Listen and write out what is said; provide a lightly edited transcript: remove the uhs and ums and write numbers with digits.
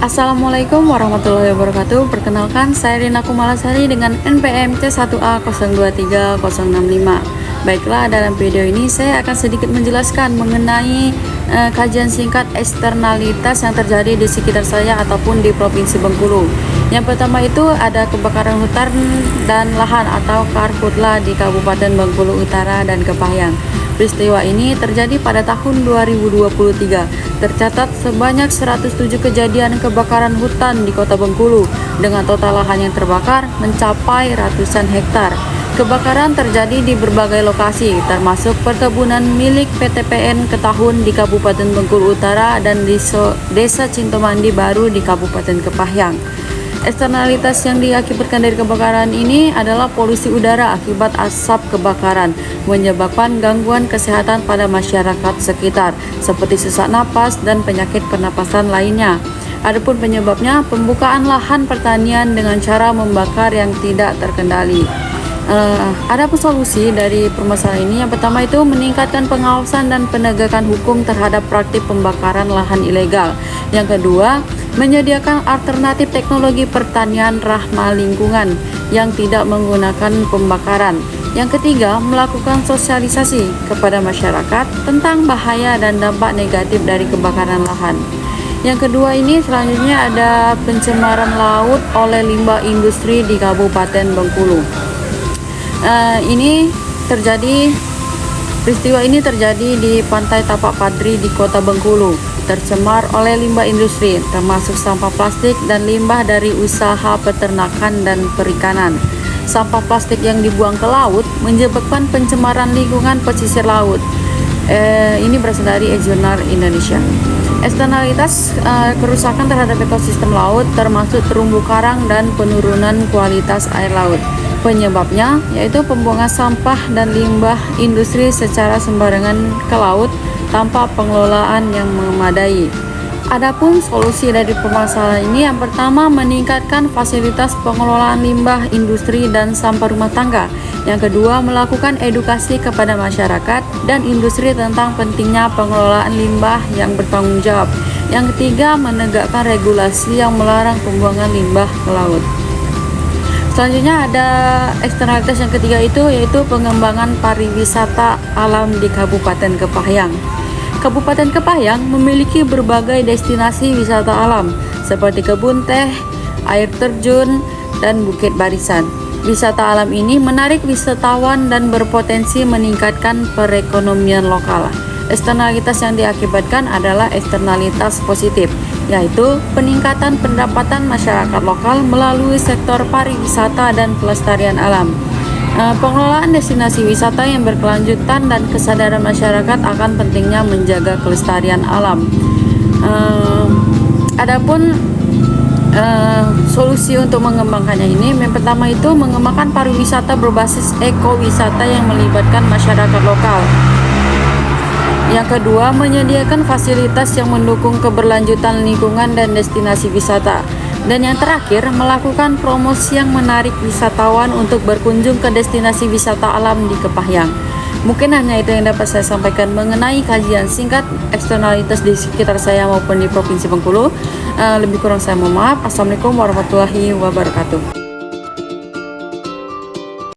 Assalamualaikum warahmatullahi wabarakatuh. Perkenalkan, saya Rina Kumalasari dengan NPM C1A023065. Baiklah, dalam video ini saya akan sedikit menjelaskan mengenai kajian singkat eksternalitas yang terjadi di sekitar saya ataupun di Provinsi Bengkulu. Yang pertama itu ada kebakaran hutan dan lahan atau karhutla di Kabupaten Bengkulu Utara dan Kepahyang. Peristiwa ini terjadi pada tahun 2023. Tercatat sebanyak 107 kejadian kebakaran hutan di Kota Bengkulu dengan total lahan yang terbakar mencapai ratusan hektar. Kebakaran terjadi di berbagai lokasi, termasuk perkebunan milik PT PN Ketahun di Kabupaten Bengkulu Utara dan di Desa Cintomandi Baru di Kabupaten Kepahyang. Eksternalitas yang diakibatkan dari kebakaran ini adalah polusi udara akibat asap kebakaran, menyebabkan gangguan kesehatan pada masyarakat sekitar, seperti sesak napas dan penyakit pernapasan lainnya. Adapun penyebabnya, pembukaan lahan pertanian dengan cara membakar yang tidak terkendali. Ada solusi dari permasalahan ini. Yang pertama itu meningkatkan pengawasan dan penegakan hukum terhadap praktik pembakaran lahan ilegal. Yang kedua, menyediakan alternatif teknologi pertanian ramah lingkungan yang tidak menggunakan pembakaran. Yang ketiga, melakukan sosialisasi kepada masyarakat tentang bahaya dan dampak negatif dari kebakaran lahan. Yang kedua ini selanjutnya ada pencemaran laut oleh limbah industri di Kabupaten Bengkulu. Peristiwa ini terjadi di Pantai Tapak Padri di Kota Bengkulu, tercemar oleh limbah industri, termasuk sampah plastik dan limbah dari usaha peternakan dan perikanan. Sampah plastik yang dibuang ke laut menyebabkan pencemaran lingkungan pesisir laut. Ini berasal dari e-Jurnal Indonesia. Eksternalitas kerusakan terhadap ekosistem laut termasuk terumbu karang dan penurunan kualitas air laut. Penyebabnya yaitu pembuangan sampah dan limbah industri secara sembarangan ke laut tanpa pengelolaan yang memadai. Adapun solusi dari permasalahan ini, yang pertama meningkatkan fasilitas pengelolaan limbah industri dan sampah rumah tangga. Yang kedua, melakukan edukasi kepada masyarakat dan industri tentang pentingnya pengelolaan limbah yang bertanggung jawab. Yang ketiga, menegakkan regulasi yang melarang pembuangan limbah ke laut. Selanjutnya ada eksternalitas yang ketiga yaitu pengembangan pariwisata alam di Kabupaten Kepahyang. Kabupaten Kepahyang memiliki berbagai destinasi wisata alam seperti kebun teh, air terjun, dan bukit barisan. Wisata alam ini menarik wisatawan dan berpotensi meningkatkan perekonomian lokal. Eksternalitas yang diakibatkan adalah eksternalitas positif, yaitu peningkatan pendapatan masyarakat lokal melalui sektor pariwisata dan pelestarian alam. Pengelolaan destinasi wisata yang berkelanjutan dan kesadaran masyarakat akan pentingnya menjaga kelestarian alam. Adapun solusi untuk mengembangkannya ini, yang pertama itu mengembangkan pariwisata berbasis ekowisata yang melibatkan masyarakat lokal. Yang kedua, menyediakan fasilitas yang mendukung keberlanjutan lingkungan dan destinasi wisata. Dan yang terakhir, melakukan promosi yang menarik wisatawan untuk berkunjung ke destinasi wisata alam di Kepahyang. Mungkin hanya itu yang dapat saya sampaikan mengenai kajian singkat eksternalitas di sekitar saya maupun di Provinsi Bengkulu. Lebih kurang saya mohon maaf. Assalamualaikum warahmatullahi wabarakatuh.